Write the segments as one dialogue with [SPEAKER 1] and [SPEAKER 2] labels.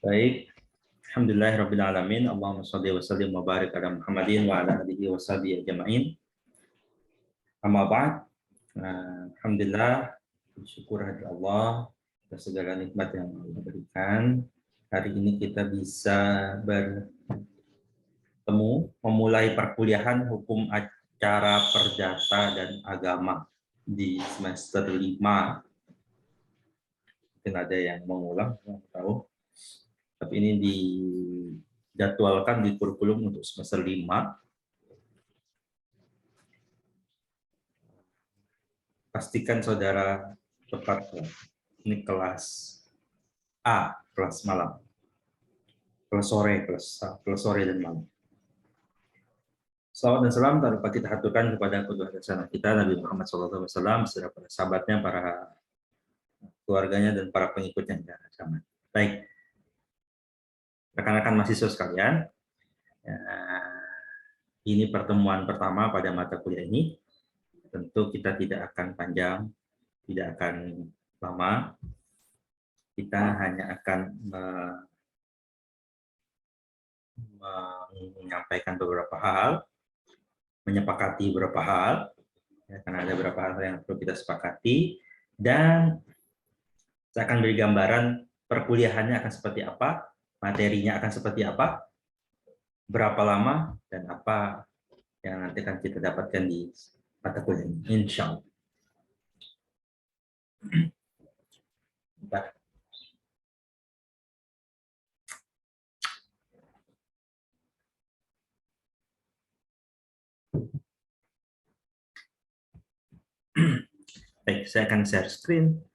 [SPEAKER 1] Baik, alhamdulillahirabbil alamin. Allahumma shalli wa sallim wa barik ala Muhammadin wa ala alihi wa sahbihi ajma'in. Amma ba'd. Alhamdulillah, bersyukur hadirat Allah atas segala nikmat yang Allah berikan. Hari ini kita bisa bertemu memulai perkuliahan hukum acara perdata dan agama di semester 5. Mungkin ada yang mengulang, saya tahu. Tapi ini dijadwalkan di kurikulum untuk semester 5. Pastikan saudara tepat. Ini kelas A, kelas malam. Kelas sore dan malam. Salawat dan salam tak lupa kita haturkan kepada kedua hasanah kita Nabi Muhammad SAW, beserta para sahabatnya, para keluarganya, dan para pengikutnya yang sama. Baik, rekan-rekan mahasiswa sekalian, ini pertemuan pertama pada mata kuliah ini. Tentu kita tidak akan panjang, tidak akan lama. Kita hanya akan menyampaikan beberapa hal, menyepakati beberapa hal, ya, karena ada beberapa hal yang perlu kita sepakati, dan saya akan beri gambaran perkuliahannya akan seperti apa, materinya akan seperti apa, berapa lama, dan apa yang nanti akan kita dapatkan di mata kuliah ini, insya Allah. Baik, saya akan share screen.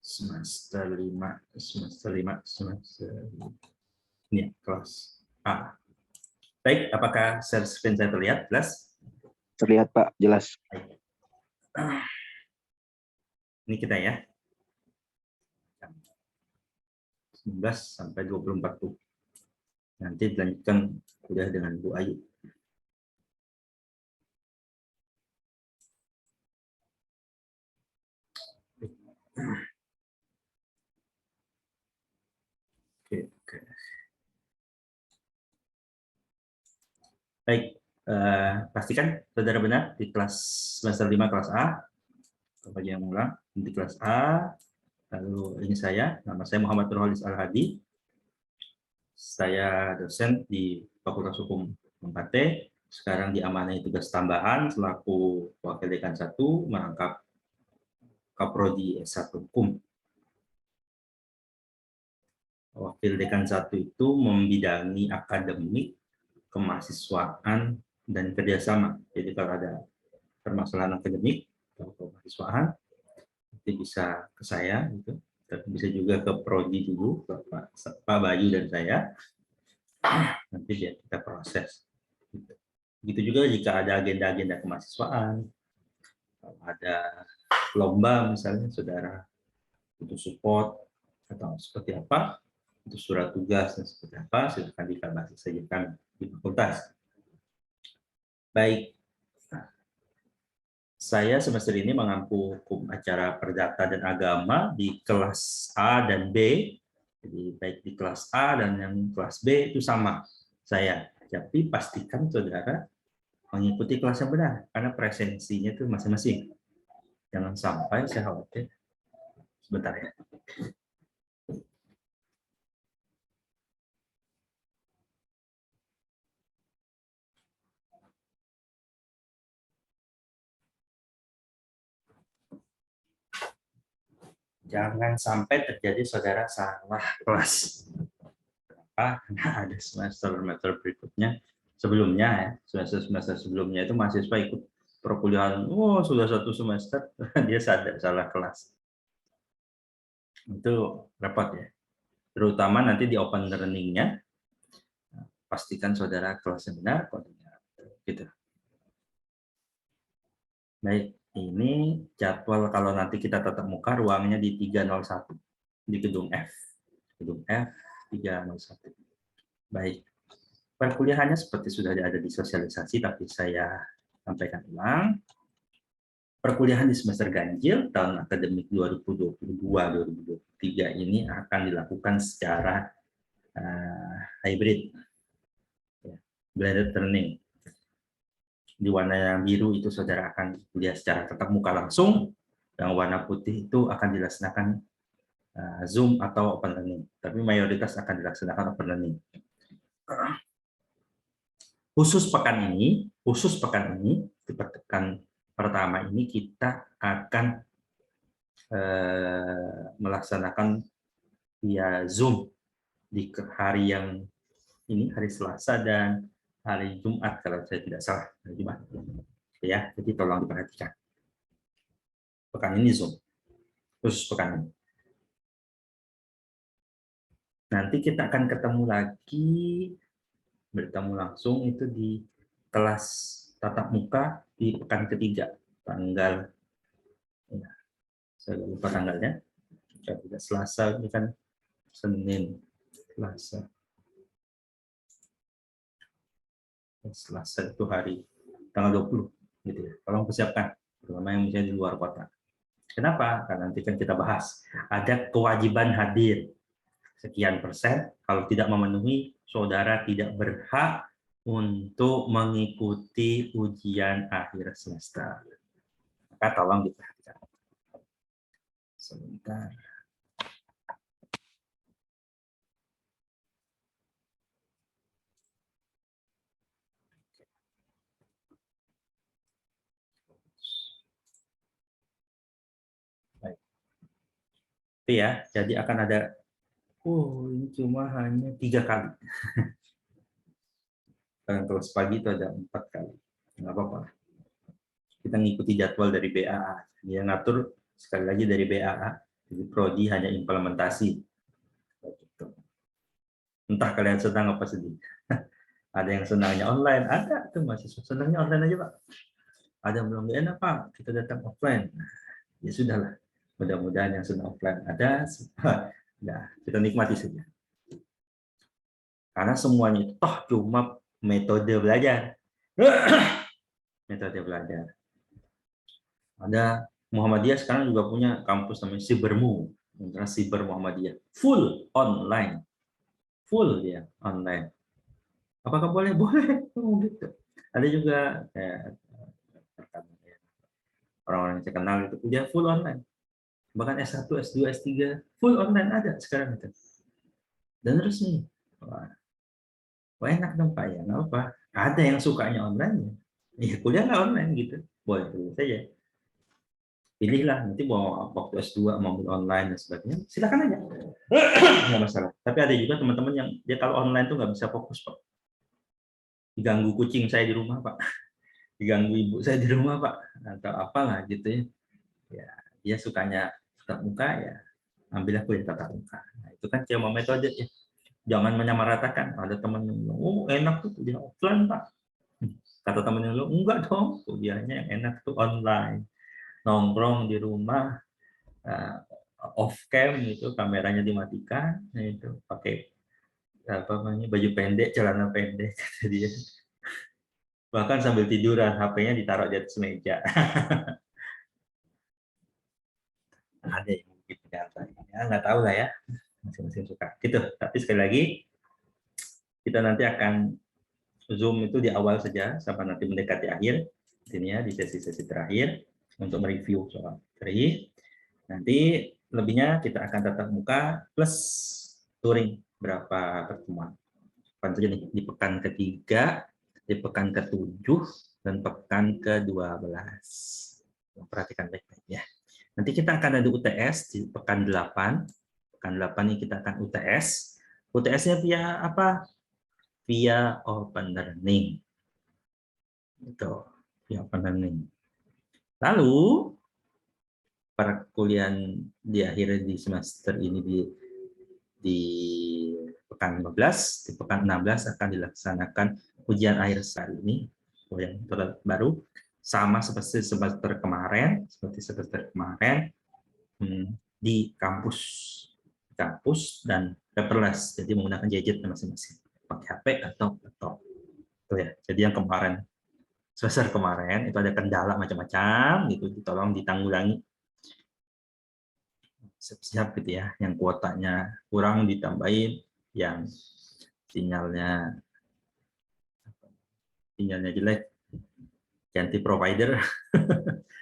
[SPEAKER 1] Semester 5, ini kelas A. Baik, apakah share screen saya terlihat jelas?
[SPEAKER 2] Terlihat Pak, jelas.
[SPEAKER 1] Ini kita ya. 19 sampai 24 tuh. Nanti dilanjutkan kuliah dengan Bu Ayu. Oke. Baik, pastikan saudara benar di kelas semester 5 kelas A. Bagi yang ulang di kelas A. Lalu ini saya, nama saya Muhammad Nurholis Al-Hadi. Saya dosen di Fakultas Hukum 4T. Sekarang diamanai tugas tambahan selaku Wakil Dekan 1 merangkap Kaprodi S1 Hukum. Wakil Dekan 1 itu membidangi akademik, kemahasiswaan, dan kerjasama. Jadi kalau ada permasalahan akademik atau kemahasiswaan, nanti bisa ke saya, gitu. Tapi bisa juga ke Prodi dulu, ke Pak Bayu dan saya. Nanti biar kita proses. Begitu juga jika ada agenda-agenda kemahasiswaan, ada lomba misalnya, saudara butuh support atau seperti apa, untuk surat tugas dan seperti apa, silakan dikabarkan saja kami di fakultas. Baik, saya semester ini mengampu hukum acara perdata dan agama di kelas A dan B. Jadi baik di kelas A dan yang kelas B itu sama saya. Tapi pastikan saudara mengikuti kelas yang benar, karena presensinya itu masing-masing. Jangan sampai, saya khawatir. Sebentar ya. Jangan sampai terjadi saudara salah kelas. Karena ada semester berikutnya, sebelumnya ya, semester sebelumnya itu mahasiswa ikut perkuliahan, sudah satu semester, dia sadar salah kelas. Itu repot ya. Terutama nanti di open learning-nya, pastikan saudara kelasnya benar, kodenya gitu. Baik, ini jadwal kalau nanti kita tatap muka, ruangnya di 301 di gedung F. Gedung F 301. Baik. Perkuliahannya seperti sudah ada di sosialisasi, tapi saya sampaikan ulang. perkuliahan di semester ganjil tahun akademik 2022-2023 ini akan dilakukan secara hybrid, ya, blended learning. Di warna yang biru itu saudara akan kuliah secara tatap muka langsung, yang warna putih itu akan dilaksanakan Zoom atau open learning, tapi mayoritas akan dilaksanakan open learning. Khusus pekan ini, di pekan pertama ini kita akan melaksanakan via Zoom di hari yang ini, hari Selasa dan hari Jumat kalau saya tidak salah, hari Jumat. Ya, jadi tolong diperhatikan. Pekan ini Zoom, khusus pekan ini. Nanti kita akan ketemu lagi, bertemu langsung itu di kelas tatap muka di pekan ketiga, tanggal, ya, saya lupa tanggalnya, tidak Selasa, ini kan Senin, Selasa itu hari tanggal 20, gitu ya. Tolong persiapkan, terutama yang misalnya di luar kota. Kenapa? Karena nanti kan kita bahas, ada kewajiban hadir sekian persen, kalau tidak memenuhi, saudara tidak berhak untuk mengikuti ujian akhir semester. Maka tolong diperhatikan. Sebentar. Baik. Itu ya, jadi akan ada, ini cuma hanya 3 kali. Kalau pagi itu ada 4 kali. Nggak apa-apa. Kita ngikuti jadwal dari BAA. Dia ngatur sekali lagi dari BAA. Jadi prodi hanya implementasi. Entah kalian senang apa sedih. Ada yang senangnya online, ada tuh mahasiswa senangnya online aja Pak. Ada yang belum enak Pak, kita datang offline. Ya sudahlah, mudah-mudahan yang senang offline ada. Nah, kita nikmati saja. Karena semuanya itu toh cuma metode belajar. Metode belajar. Ada Muhammadiyah sekarang juga punya kampus namanya Sibermu, Siber Muhammadiyah, full online, full dia online. Apakah boleh? Boleh. Gitu. Ada juga orang-orang yang saya kenal itu dia full online, bahkan S1, S2, S3 full online ada sekarang itu. Dan resmi. Wah, enak dong Pak ya, nggak apa. Ada yang sukanya online ya, kuliah nggak online gitu, boleh saja. Pilihlah nanti mau waktu S2 mau online dan sebagainya, silakan aja, nggak masalah. Tapi ada juga teman-teman yang dia kalau online tuh nggak bisa fokus Pak, diganggu kucing saya di rumah Pak, diganggu ibu saya di rumah Pak, atau apalah gitu ya. Ya dia sukanya tatap muka ya, ambillah kuliah tatap muka. Nah, itu kan cuma metode ya, jangan menyamaratakan. Ada teman yang bilang, oh enak tuh kuliah offline Pak, kata teman yang bilang enggak dong, kuliahnya yang enak tuh online, nongkrong di rumah, off cam itu kameranya dimatikan, itu pakai apa namanya baju pendek, celana pendek kata dia, bahkan sambil tiduran HP-nya ditaruh di atas meja. Ada yang begitu ya, nggak tahu lah ya, masing-masing suka gitu. Tapi sekali lagi kita nanti akan Zoom itu di awal saja sampai nanti mendekati akhir, ini ya di sesi-sesi terakhir untuk mereview soal materi. Nanti lebihnya kita akan tatap muka plus touring berapa pertemuan. Di pekan ketiga, di pekan ke-7, dan pekan ke-12. Perhatikan baik-baik ya. Nanti kita akan ada UTS di pekan 8. Pekan 8 ini kita akan UTS. UTS-nya via apa? Via open learning. Itu, via open learning. Lalu perkuliahan di akhir di semester ini di pekan 15, di pekan 16 akan dilaksanakan ujian akhir saat ini, yang baru sama seperti semester kemarin, di kampus dan paperless, jadi menggunakan gadget masing-masing, pakai HP atau laptop. Itu ya. Jadi yang kemarin semester kemarin itu ada kendala macam-macam gitu, tolong ditanggulangi. Siap-siap gitu ya, yang kuotanya kurang ditambahin, yang sinyalnya jelek ganti provider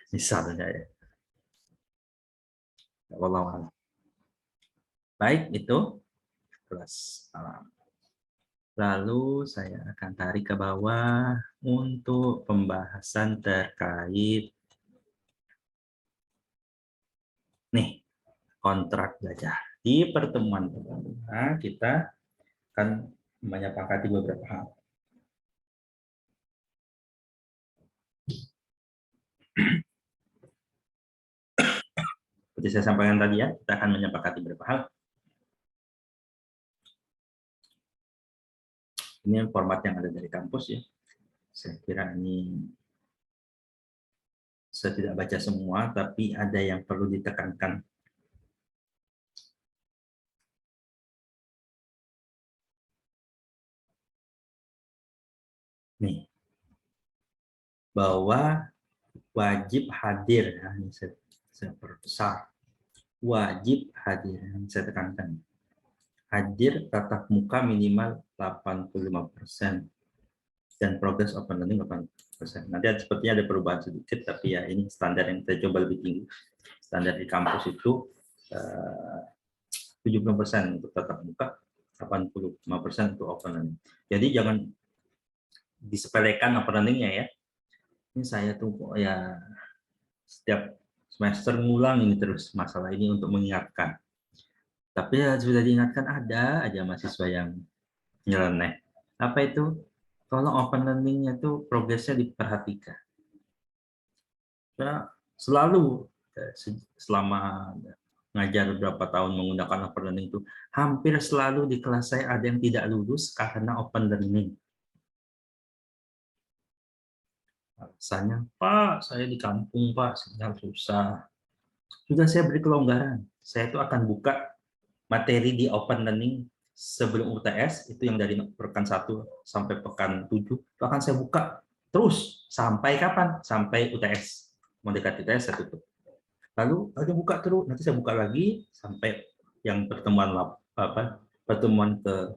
[SPEAKER 1] misalnya ya. Wallahualam. Baik, itu kelas alam. Lalu saya akan tarik ke bawah untuk pembahasan terkait nih kontrak belajar. Di pertemuan pertama kita akan menyepakati beberapa hal. Seperti saya sampaikan tadi ya, kita akan menyepakati beberapa hal. Ini format yang ada dari kampus ya. Saya kira ini saya tidak baca semua, tapi ada yang perlu ditekankan. Nih, bahwa wajib hadir, ya, ini saya perbesar. Wajib hadir, yang saya tekankan. Hadir tatap muka minimal 85% dan progress open learning 80%. Nanti sepertinya ada perubahan sedikit, tapi ya ini standar yang kita coba lebih tinggi. Standar di kampus itu 70% untuk tatap muka, 85% untuk open learning. Jadi jangan disepelekan open learning-nya ya. Ini saya tuh ya setiap semester ngulang ini terus masalah ini untuk mengingatkan. Tapi ya sudah diingatkan ada aja mahasiswa yang nyeleneh. Apa itu? Tolong open learning-nya tuh progresnya diperhatikan. Saya selalu selama ngajar beberapa tahun menggunakan open learning itu hampir selalu di kelas saya ada yang tidak lulus karena open learning. Alasannya, Pak, saya di kampung, Pak, sinyal susah. Sudah saya beri kelonggaran. Saya itu akan buka materi di open learning sebelum UTS, itu yang dari pekan 1 sampai pekan 7, itu akan saya buka terus. Sampai kapan? Sampai UTS. Mendekati UTS, saya tutup. Lalu ada buka terus, nanti saya buka lagi sampai yang pertemuan ke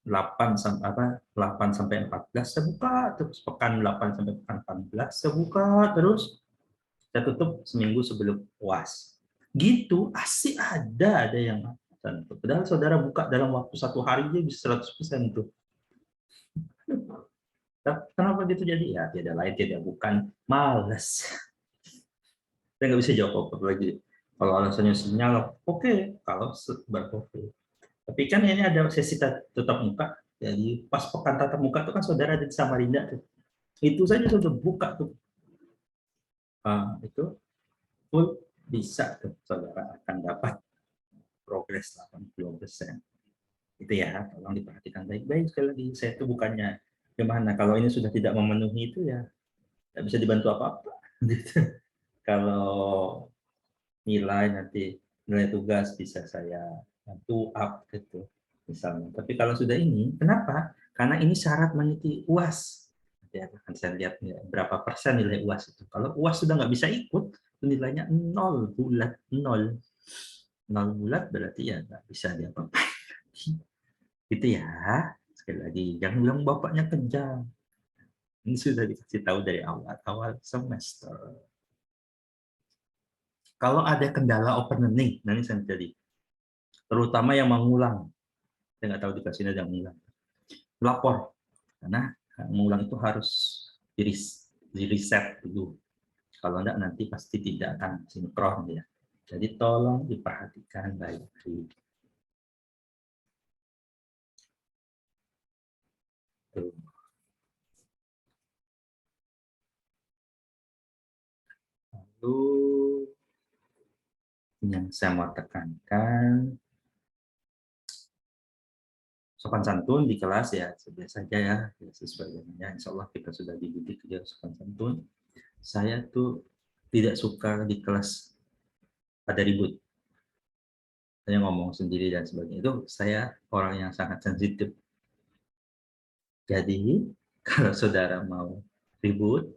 [SPEAKER 1] 8 sampai 14 saya buka terus, pekan 8 sampai pekan 14 saya buka terus, saya tutup seminggu sebelum UAS. Gitu, asik ada yang tentu. Padahal saudara buka dalam waktu 1 hari aja bisa 100% tuh. Kenapa gitu jadi? Ya tidak lain tidak bukan males. Saya nggak bisa jawab apa lagi. Kalau alasannya sinyal, oke. Kalau berprofil. Tapi kan ini ada sesi tatap muka. Jadi pas pekan tatap muka itu kan saudara ada di Samarinda tuh. Itu saja sudah buka tuh. Itu full bisa tuh saudara akan dapat progres 80%. Itu ya, tolong diperhatikan baik-baik. Sekali lagi, saya itu bukannya gimana. Kalau ini sudah tidak memenuhi itu ya tidak bisa dibantu apa-apa. Gitu. Kalau nilai tugas bisa saya bantu up gitu misalnya. Tapi kalau sudah ini, kenapa? Karena ini syarat mengikuti UAS. Ya, akan saya lihat ya, berapa persen nilai UAS itu. Kalau UAS sudah nggak bisa ikut, nilainya 0 bulat, 0 bulat berarti ya nggak bisa diapa-apain. Gitu ya. Sekali lagi, jangan bilang bapaknya kejam. Ini sudah dikasih tahu dari awal semester. Kalau ada kendala open learning, nanti saya jadi terutama yang mengulang, saya nggak tahu dikasih ada yang mengulang, lapor karena mengulang itu harus di reset dulu. Kalau enggak nanti pasti tidak akan sinkron ya. Jadi tolong diperhatikan baik-baik. Lalu yang saya mau tekankan, sopan santun di kelas ya biasa saja ya, sesuai dengan insya Allah kita sudah dididik dia sopan santun. Saya tuh tidak suka di kelas ada ribut, saya ngomong sendiri dan sebagainya. Itu saya orang yang sangat sensitif. Jadi kalau saudara mau ribut.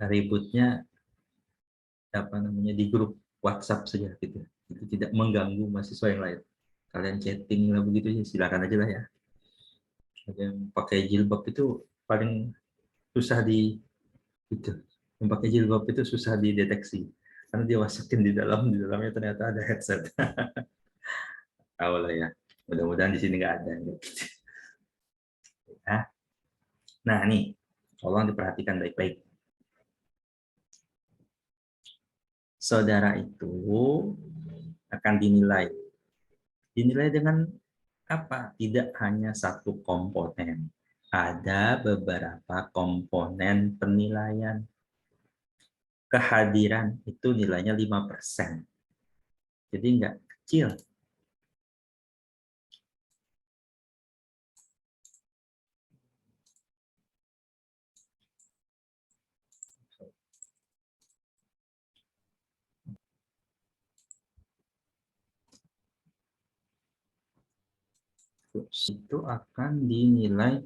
[SPEAKER 1] Ributnya apa namanya di grup WhatsApp saja gitu. Itu tidak mengganggu mahasiswa yang lain. Kalian chatting lah begitu ya silakan aja lah ya. Yang pakai jilbab itu paling susah di itu. Yang pakai jilbab itu susah dideteksi karena dia masukin di dalamnya ternyata ada headset. Tahu lah ya. Mudah-mudahan di sini nggak ada. Nah nih, tolong diperhatikan baik-baik. Saudara itu akan dinilai. Dinilai dengan apa? Tidak hanya satu komponen. Ada beberapa komponen penilaian. Kehadiran itu nilainya 5%. Jadi nggak kecil. Itu akan dinilai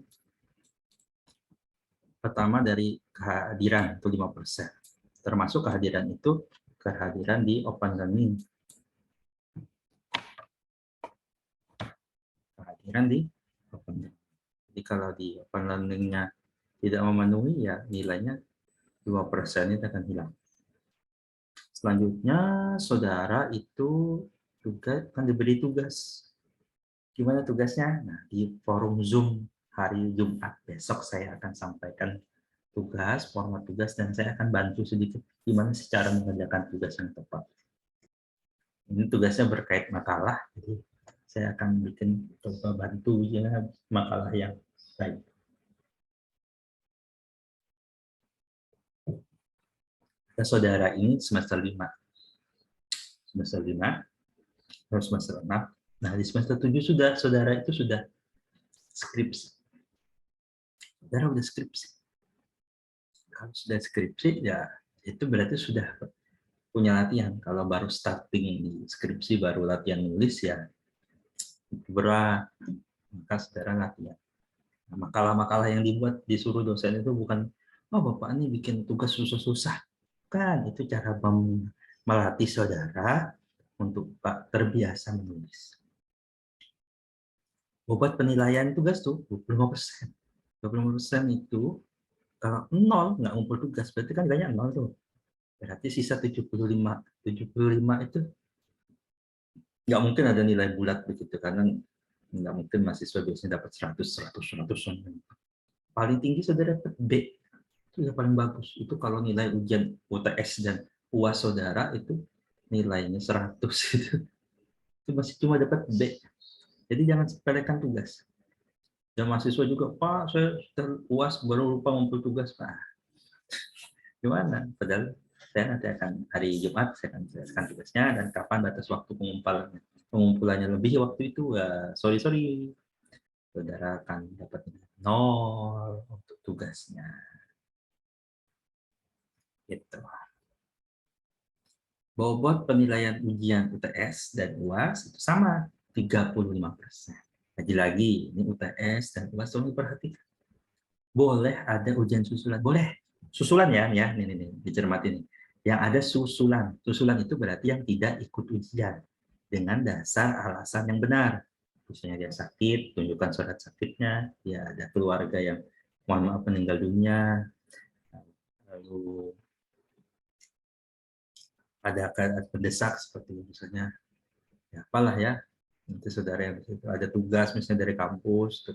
[SPEAKER 1] pertama dari kehadiran itu 5%. Termasuk kehadiran itu kehadiran di open learning. Kehadiran di open learning. Jadi kalau di open learning-nya tidak memenuhi ya nilainya 5% itu akan hilang. Selanjutnya saudara itu juga akan diberi tugas. Gimana tugasnya? Nah, di forum Zoom hari Jumat besok saya akan sampaikan tugas, format tugas, dan saya akan bantu sedikit gimana sih cara mengerjakan tugas yang tepat. Ini tugasnya berkait makalah, jadi saya akan bikin coba bantu ya makalah yang baik. Nah, saudara ini semester 5. Semester 5, terus semester 6. Nah, di semester 7 sudah, saudara itu sudah skripsi. Saudara udah skripsi. Kalau sudah skripsi, ya itu berarti sudah punya latihan. Kalau baru starting di skripsi, baru latihan nulis, ya berat. Maka saudara latihan. Nah, makalah-makalah yang dibuat disuruh dosen itu bukan, oh Bapak ini bikin tugas susah-susah. Kan, itu cara melatih saudara untuk Pak terbiasa menulis. Bobot penilaian tugas tuh 25%. 25% itu kalau 0 nggak ngumpul tugas, berarti kan banyak 0 tuh. Berarti sisa 75. 75 itu nggak mungkin ada nilai bulat begitu, karena nggak mungkin mahasiswa biasanya dapat 100. Paling tinggi saudara dapat B. Itu yang paling bagus. Itu kalau nilai ujian UTS dan UAS saudara itu nilainya 100 itu masih cuma dapat B. Jadi jangan sepelekan tugas. Dan mahasiswa juga, Pak, saya UAS baru lupa ngumpul tugas, Pak. Gimana? Padahal saya nanti akan hari Jumat saya akan jelaskan tugasnya dan kapan batas waktu pengumpulannya lebih waktu itu, sorry, saudara akan dapat 0 untuk tugasnya. Gitu. Bobot penilaian ujian UTS dan UAS itu sama, 35%. Lagi-lagi, ini UTS dan UAS tolong diperhatikan. Boleh ada ujian susulan, boleh. Susulan ya, nih, dicermati nih. Yang ada susulan. Susulan itu berarti yang tidak ikut ujian dengan dasar alasan yang benar. Misalnya dia sakit, tunjukkan surat sakitnya, dia ada keluarga yang mohon maaf meninggal dunia, lalu ada keadaan mendesak seperti misalnya ya apalah ya, nanti saudara yang ada tugas misalnya dari kampus,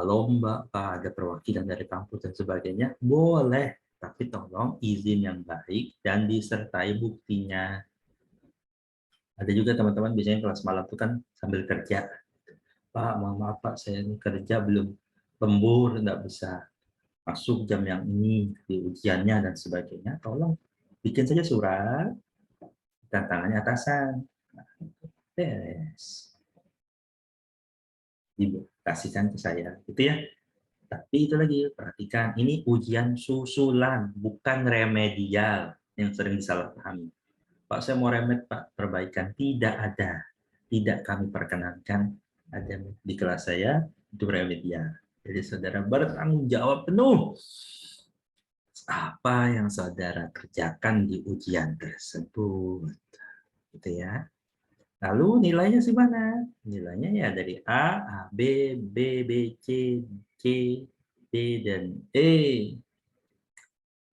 [SPEAKER 1] lomba, ada perwakilan dari kampus dan sebagainya, boleh, tapi tolong izin yang baik dan disertai buktinya. Ada juga teman-teman biasanya kelas malam itu kan sambil kerja, Pak, mohon maaf Pak, saya ini kerja belum lembur, nggak bisa masuk jam yang ini di ujiannya dan sebagainya, tolong bikin saja surat dan tangannya atasan. Beres. Dikasihkan ke saya, gitu ya. Tapi itu lagi, perhatikan, ini ujian susulan, bukan remedial yang sering disalahpahami. Pak, saya mau remed, Pak, perbaikan. Tidak ada. Tidak kami perkenankan ada di kelas saya Itu remedia. Jadi saudara bertanggung jawab penuh apa yang saudara kerjakan di ujian tersebut, gitu ya. Lalu nilainya sih mana? Nilainya ya dari A, A, B, B, B, C, D, dan E.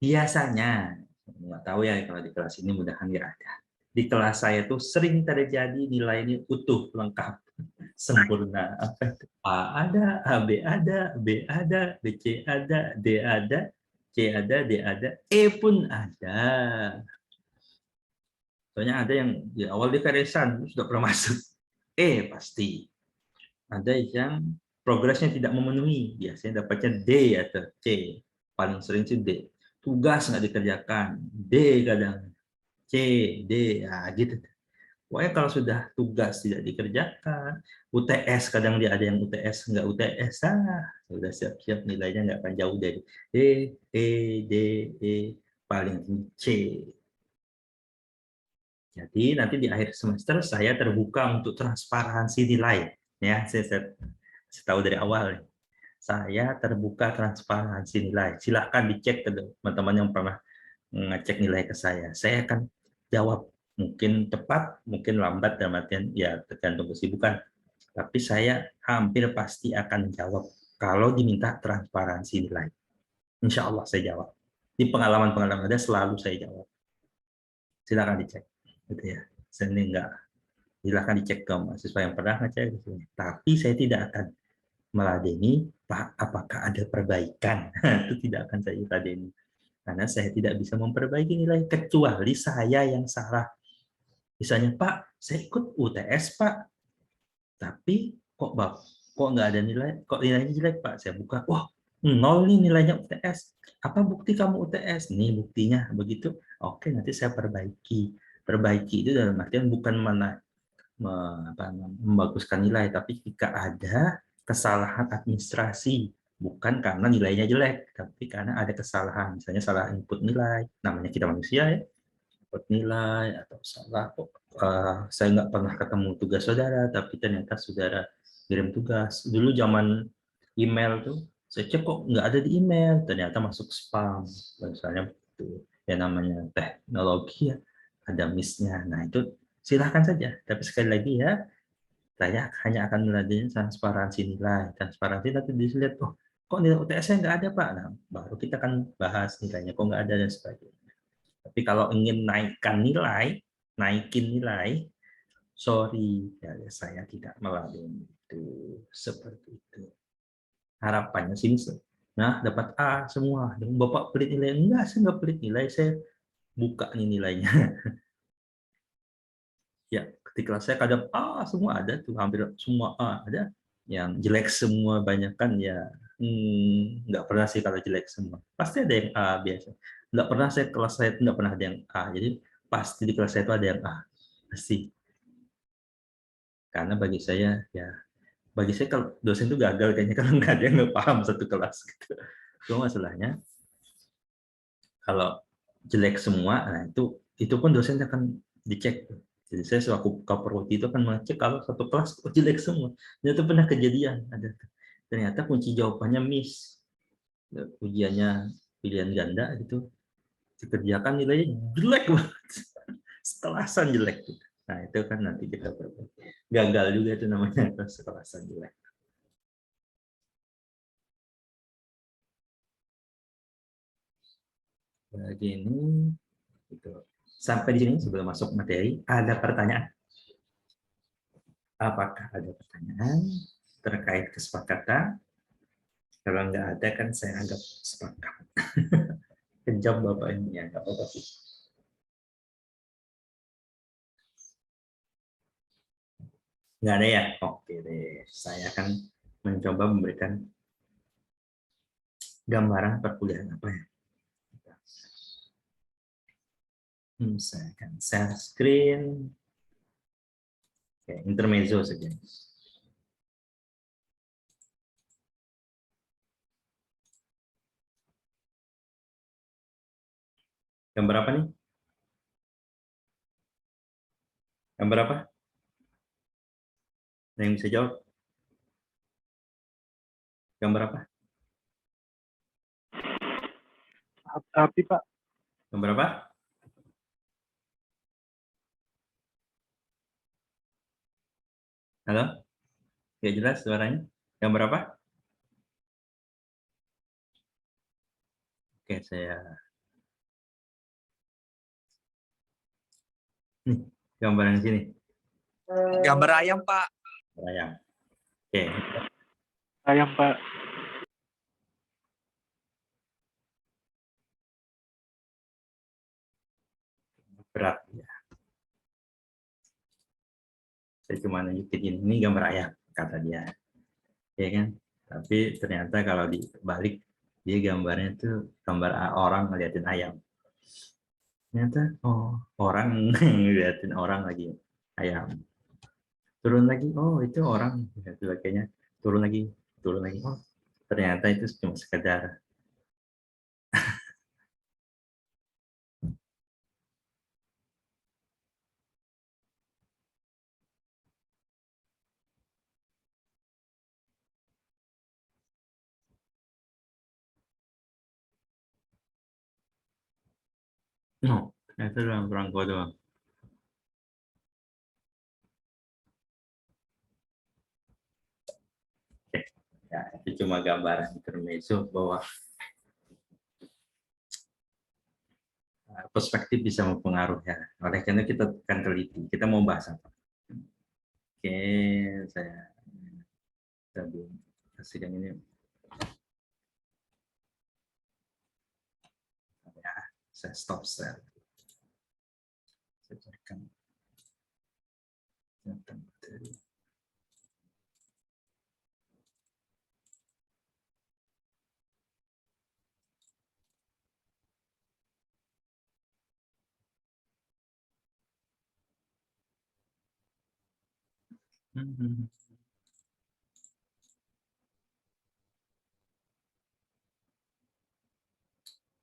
[SPEAKER 1] Biasanya, nggak tahu ya kalau di kelas ini mudah-mudahan nggak ada. Di kelas saya tuh sering terjadi nilainya utuh, lengkap, sempurna. A ada, AB ada, B ada, BC ada, D ada, C ada, D ada, E pun ada. Soalnya ada yang di awal dia karesan, sudah pernah masuk. E pasti. Ada yang progresnya tidak memenuhi, biasanya dapatnya D atau C. Paling sering sih D. Tugas nggak dikerjakan, D kadang. C, D, ya gitu. Pokoknya kalau sudah tugas tidak dikerjakan, UTS kadang dia ada yang UTS nggak UTS, sudah siap-siap nilainya nggak akan jauh dari D, E, D, E, paling C. Jadi nanti di akhir semester saya terbuka untuk transparansi nilai. Ya, saya tahu dari awal. Saya terbuka transparansi nilai. Silahkan dicek ke teman-teman yang pernah ngecek nilai ke saya. Saya akan jawab. Mungkin cepat, mungkin lambat, dalam artian ya tergantung kesibukan. Tapi saya hampir pasti akan jawab kalau diminta transparansi nilai. Insya Allah saya jawab. Di pengalaman-pengalaman ada selalu saya jawab. Silakan dicek. Gitu ya. Saya ini enggak. Silakan dicek ke mahasiswa yang pernah ngecek. Tapi saya tidak akan meladeni, Pak, apakah ada perbaikan? Itu tidak akan saya ladeni. Karena saya tidak bisa memperbaiki nilai, kecuali saya yang salah. Misalnya, Pak, saya ikut UTS, Pak. Tapi kok nggak ada nilai, kok nilainya jelek, Pak? Saya buka, wah, nol nih nilainya UTS. Apa bukti kamu UTS? Nih buktinya, begitu. Oke, nanti saya perbaiki. Perbaiki itu dalam artian bukan membaguskan nilai, tapi jika ada kesalahan administrasi, bukan karena nilainya jelek, tapi karena ada kesalahan, misalnya salah input nilai, namanya kita manusia ya, input nilai atau salah. Saya nggak pernah ketemu tugas saudara, tapi ternyata saudara kirim tugas. Dulu zaman email tuh, saya cek kok nggak ada di email, ternyata masuk spam, misalnya itu ya namanya teknologi ya, ada miss-nya. Nah itu silahkan saja. Tapi sekali lagi ya, saya hanya akan meladeni transparansi nilai. Transparansi nanti dilihat, oh, kok nilai UTS-nya nggak ada, Pak? Nah, baru kita akan bahas nilainya, kok nggak ada dan sebagainya. Tapi kalau ingin naikkan nilai, naikin nilai, sorry, ya, saya tidak meladeni itu. Seperti itu. Harapannya sih, nah dapat A semua. Bapak pelit nilai? Enggak, saya nggak pelit nilai, saya buka nih nilainya. Ya, ketika saya kadang semua ada tuh, hampir semua ada. Yang jelek semua banyak kan ya, nggak pernah sih kalau jelek semua. Pasti ada yang A biasa. Nggak pernah saya kelas saya itu nggak pernah ada yang A. Jadi pasti di kelas saya itu ada yang A. Pasti. Karena bagi saya kalau dosen itu gagal kayaknya kalau nggak ada yang nggak paham satu kelas gitu. Cuma masalahnya kalau jelek semua, nah itu pun dosen akan dicek. Jadi saya selaku Kaprodi itu akan mengecek kalau satu kelas jelek semua. Dan itu pernah kejadian ada. Ternyata kunci jawabannya miss. Ujiannya pilihan ganda itu dikerjakan nilainya jelek banget. Sekelasan jelek. Nah itu kan nanti kita perbaiki. Gagal juga itu namanya sekelasan jelek. Begini. Gitu. Sampai di sini sebelum masuk materi, ada pertanyaan? Apakah ada pertanyaan terkait kesepakatan? Kalau nggak ada kan saya anggap sepakat. Kejam Bapak ini ya, nggak apa-apa sih. Nggak ada ya? Oke deh. Saya akan mencoba memberikan gambaran perkuliahan apa ya. Saya akan share screen. Oke, intermezzo saja. Gambar apa nih? Gambar apa? Ada yang bisa jawab? Gambar apa?
[SPEAKER 3] Api, Pak.
[SPEAKER 1] Gambar apa? Halo? Nggak jelas suaranya. Gambar apa? Oke, saya... Nih, gambar yang sini.
[SPEAKER 4] Gambar ayam, Pak.
[SPEAKER 1] Gambar ayam. Oke.
[SPEAKER 3] Ayam, Pak.
[SPEAKER 1] Berat ya. Saya cuma nunjukin ini gambar ayam, kata dia. Ya kan? Tapi ternyata kalau dibalik, dia gambarnya itu gambar orang ngeliatin ayam. Ternyata, oh, orang ngeliatin orang lagi ayam. Turun lagi, oh itu orang. Ya, sebagainya. Turun lagi. Oh, ternyata itu cuma sekedar. No, itu doang, perangko doang. Oke. Ya, itu cuma gambaran intermezzo bahwa perspektif bisa mempengaruhi. Ya. Oleh karena kita akan teliti, kita mau bahas apa. Oke, saya belum kasihkan ini. Ya, saya stop share. Saya carikan materi.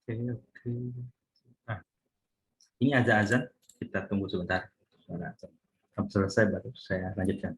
[SPEAKER 1] Oke. Nah, ini azan-azan, kita tunggu sebentar. Sampai selesai baru saya lanjutkan.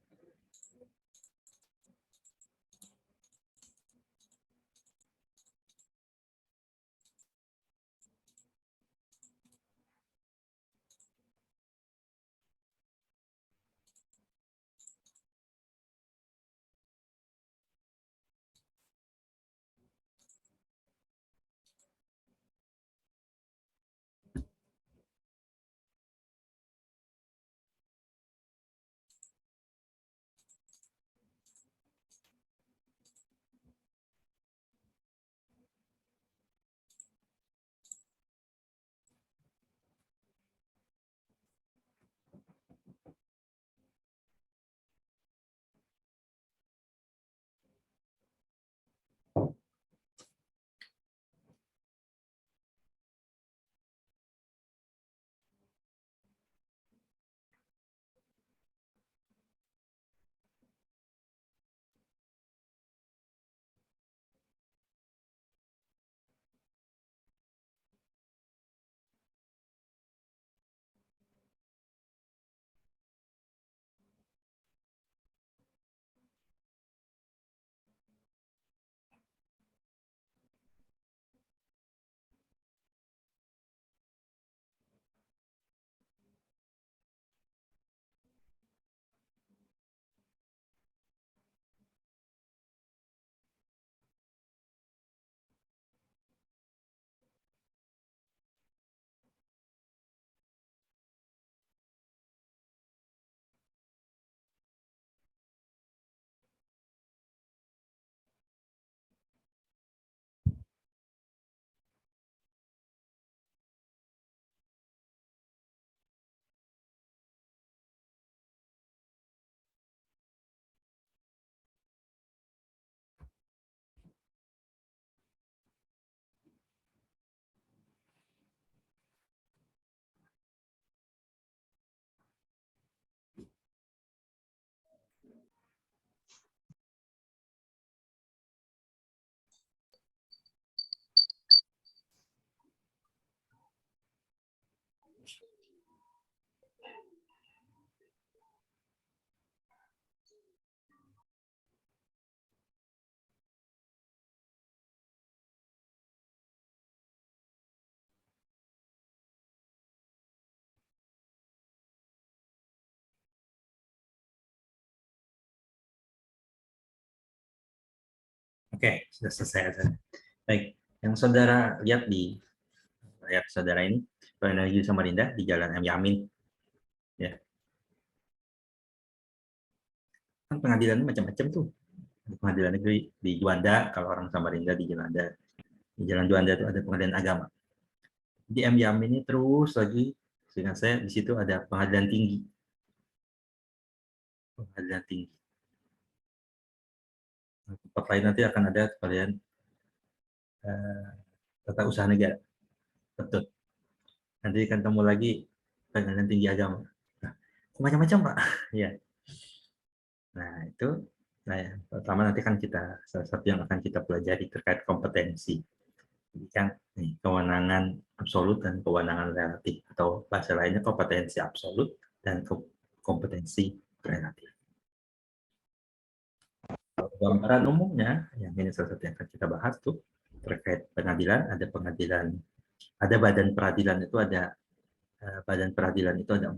[SPEAKER 1] Oke, sudah selesai. Baik, yang saudara lihat di layar saudara ini, Pengadilan Negeri Samarinda di Jalan M. Yamin. Ya. Kan pengadilan macam-macam tuh. Pengadilan negeri di Juanda, kalau orang Samarinda di Juanda. Di Jalan Juanda itu ada pengadilan agama. Di M. Yamin ini terus lagi, seingat saya di situ ada pengadilan tinggi. Pengadilan tinggi. Tempat lain nanti akan ada pengadilan tata usaha negara. Betul. Nanti akan ketemu lagi pengadilan tinggi agama. Nah, macam-macam Pak. Ya. Nah itu, nah ya, pertama nanti kan kita salah satu yang akan kita pelajari terkait kompetensi. Jadi kan nih, kewenangan absolut dan kewenangan relatif, atau bahasa lainnya kompetensi absolut dan kompetensi relatif. Gambaran umumnya, yang ini salah satu yang akan kita bahas tuh terkait pengadilan. Ada pengadilan, ada badan peradilan itu ada badan peradilan itu ada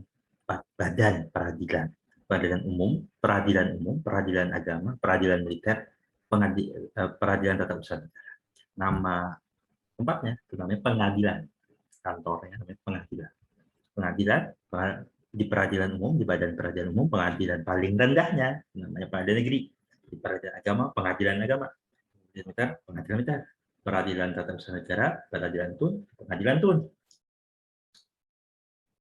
[SPEAKER 1] 4 badan peradilan. Peradilan umum, peradilan agama, peradilan militer, peradilan tata usaha negara. Nama tempatnya itu namanya pengadilan, kantornya namanya pengadilan. Pengadilan di peradilan umum, di badan peradilan umum, pengadilan paling rendahnya namanya pengadilan negeri. Di peradilan agama, pengadilan agama. Pengadilan militer, peradilan tata usaha negara, pengadilan tun.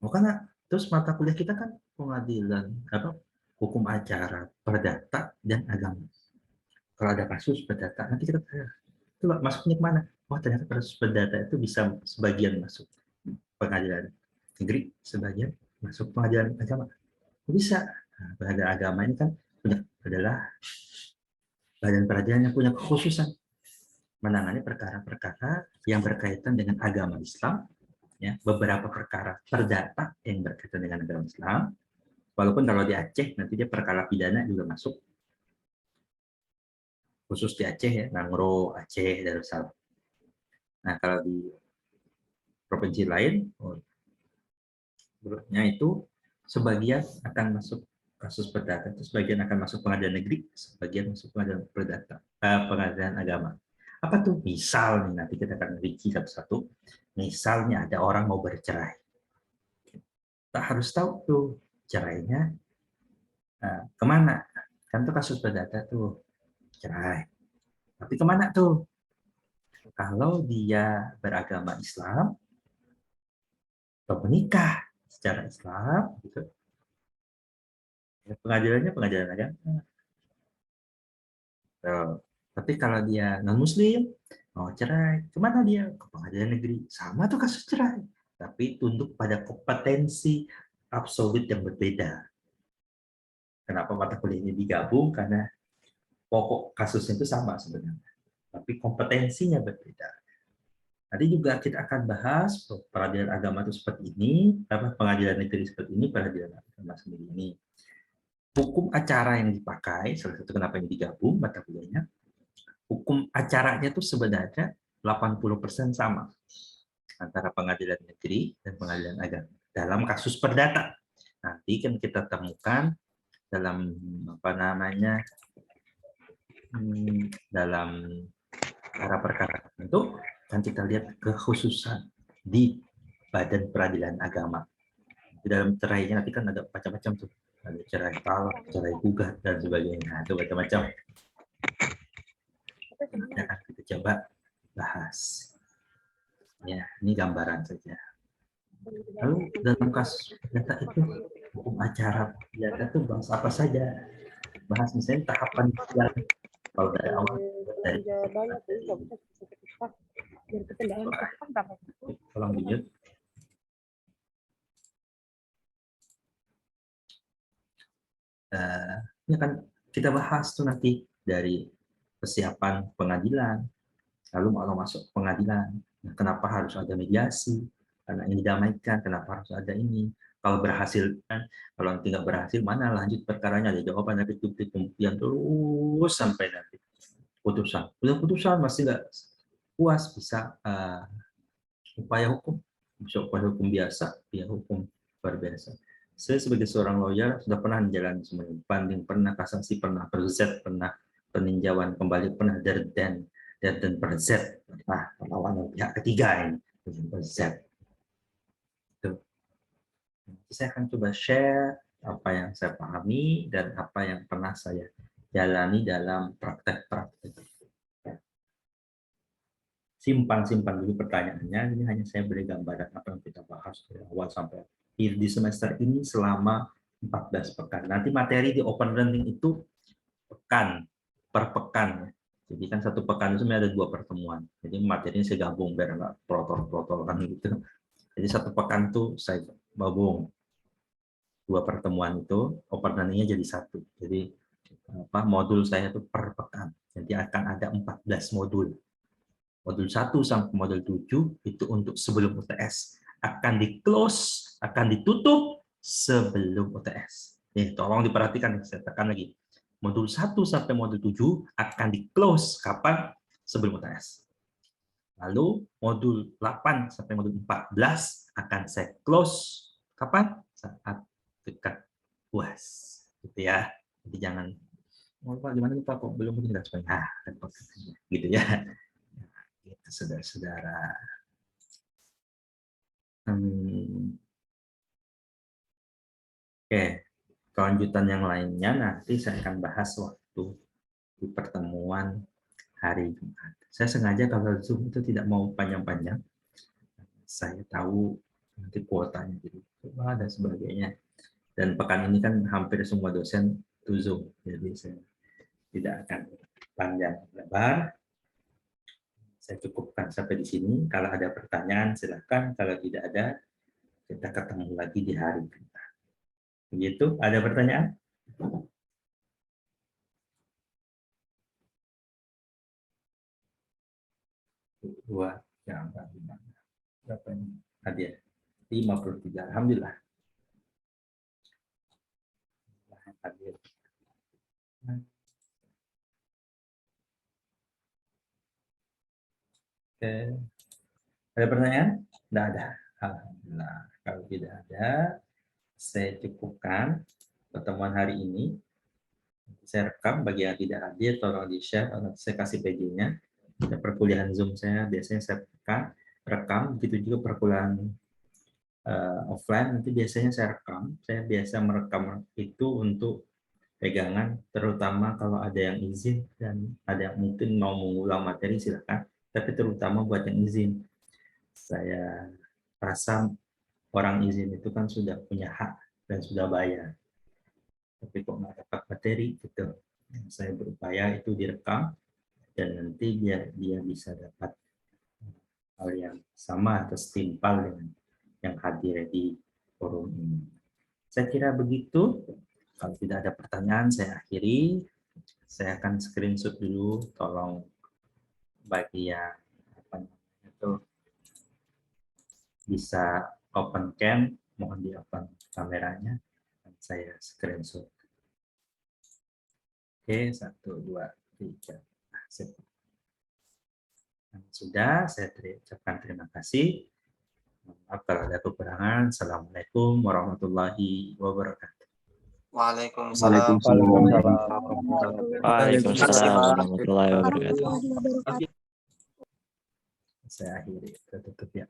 [SPEAKER 1] Karena terus mata kuliah kita kan pengadilan hukum acara, perdata, dan agama. Kalau ada kasus perdata, nanti kita itu masuknya kemana? Oh ternyata kasus perdata itu bisa sebagian masuk pengadilan negeri, sebagian masuk pengadilan agama. Bisa. Nah, pengadilan agama ini kan adalah badan peradilan yang punya kekhususan menangani perkara-perkara yang berkaitan dengan agama Islam. Ya, beberapa perkara perdata yang berkaitan dengan agama Islam, walaupun kalau di Aceh nanti dia perkara pidana juga masuk, khusus di Aceh ya, Nangro, Aceh, Darussalam. Nah kalau di provinsi lain, itu sebagian akan masuk kasus perdata, sebagian akan masuk pengadilan negeri, sebagian masuk pengadilan perdata, pengadilan agama. Apa tuh? Misal nih, nanti kita akan rinci satu-satu. Misalnya ada orang mau bercerai, kita harus tahu tuh cerainya kemana. Kan tuh kasus perdata tuh cerai. Tapi kemana tuh? Kalau dia beragama Islam atau menikah secara Islam, gitu, pengadilannya pengadilan agama. Tapi kalau dia non Muslim mau cerai, kemana dia? Ke pengadilan negeri. Sama tuh kasus cerai, tapi tunduk pada kompetensi absolut yang berbeda. Kenapa mata kuliah ini digabung? Karena pokok kasusnya itu sama sebenarnya, tapi kompetensinya berbeda. Nanti juga kita akan bahas peradilan agama itu seperti ini, pengadilan negeri seperti ini, peradilan agama sendiri ini. Hukum acara yang dipakai, salah satu kenapa ini digabung mata kuliahnya, hukum acaranya itu sebenarnya 80% sama antara pengadilan negeri dan pengadilan agama dalam kasus perdata. Nanti kan kita temukan dalam dalam perkara tertentu, kan kita lihat kekhususan di badan peradilan agama. Di dalam cerainya nanti kan ada macam-macam tuh, ada cerai talak, cerai gugat dan sebagainya. Itu macam-macam. Nanti akan kita coba bahas. Ya, ini gambaran saja. Lalu dalam kasus perdata itu hukum acara perdata itu bahas apa saja? Bahas misalnya tahapan kalau dari awal dari tolong di ini akan kita bahas tuh nanti dari persiapan pengadilan, lalu mau masuk pengadilan, kenapa harus ada mediasi, karena ini didamaikan, kenapa harus ada ini, kalau berhasil kan, kalau nanti nggak berhasil mana lanjut perkaranya, ada jawaban dari bukti pembuktian terus sampai nanti putusan. Udah putusan masih nggak puas, bisa upaya hukum, bisa upaya hukum biasa, upaya hukum luar biasa. Saya sebagai seorang lawyer sudah pernah menjalani semuanya, banding pernah, kasasi pernah, berzet pernah, peninjauan kembali pernah der dan per Z. Nah, perlawanan pihak ketiga ini per Z. Itu. Saya akan coba share apa yang saya pahami dan apa yang pernah saya jalani dalam praktek-praktek. Simpan dulu pertanyaannya. Ini hanya saya beri gambaran apa yang kita bahas dari awal sampai akhir di semester ini selama 14 pekan. Nanti materi di Open Learning itu pekan per pekan. Jadi kan satu pekan itu ada 2 pertemuan. Jadi materinya saya gabung biar nggak protol-protolan gitu. Jadi satu pekan tuh saya gabung 2 pertemuan itu, Open Learning-nya jadi 1. Jadi modul saya itu per pekan. Jadi akan ada 14 modul. Modul 1 sampai modul 7 itu untuk sebelum UTS. Akan di-close, akan ditutup sebelum UTS. Nih, tolong diperhatikan, saya tekan lagi. Modul 1 sampai modul 7 akan di-close kapan? Sebelum UTS. Lalu modul 8 sampai modul 14 akan saya close kapan? Saat dekat UAS. Gitu ya. Jadi jangan Pak, gimana nih Pak, kok belum menjelaskan? Nah, gitu ya. Gitu, saudara-saudara. Oke, kelanjutan yang lainnya nanti saya akan bahas waktu di pertemuan hari Jumat. Saya sengaja kalau Zoom itu tidak mau panjang-panjang. Saya tahu nanti kuotanya jadi dan sebagainya. Dan pekan ini kan hampir semua dosen itu Zoom, jadi saya tidak akan panjang lebar. Saya cukupkan sampai di sini. Kalau ada pertanyaan silakan. Kalau tidak ada, kita ketemu lagi di hari kita. Begitu? Ada pertanyaan? Dua, yang berapa ini? Hadiah 53. Alhamdulillah. Hadir. Oke. Ada pertanyaan? Tidak ada. Alhamdulillah. Kalau tidak ada, saya cukupkan pertemuan hari ini. Saya rekam, bagi yang tidak hadir, tolong di-share, atau saya kasih PJ-nya. Perkuliahan Zoom saya biasanya saya rekam, begitu juga perkuliahan offline, nanti biasanya saya rekam. Saya biasa merekam itu untuk pegangan, terutama kalau ada yang izin dan ada yang mungkin mau mengulang materi, silakan. Tapi terutama buat yang izin, saya rasa orang izin itu kan sudah punya hak dan sudah bayar. Tapi kok nggak dapat materi gitu, saya berupaya itu direkam dan nanti dia bisa dapat hal yang sama atau setimpal dengan yang hadir di forum ini. Saya kira begitu. Kalau tidak ada pertanyaan, saya akhiri. Saya akan screenshot dulu, tolong bagi yang itu bisa open cam, mohon di open kameranya, dan saya screenshot. Oke, 1, 2, 3. Sudah, saya ucapkan terima kasih. Maaf kalau ada kekurangan. Assalamualaikum warahmatullahi wabarakatuh.
[SPEAKER 4] Waalaikumsalam.
[SPEAKER 5] Waalaikumsalam warahmatullahi wabarakatuh.
[SPEAKER 1] Saya akhiri, tutup ya.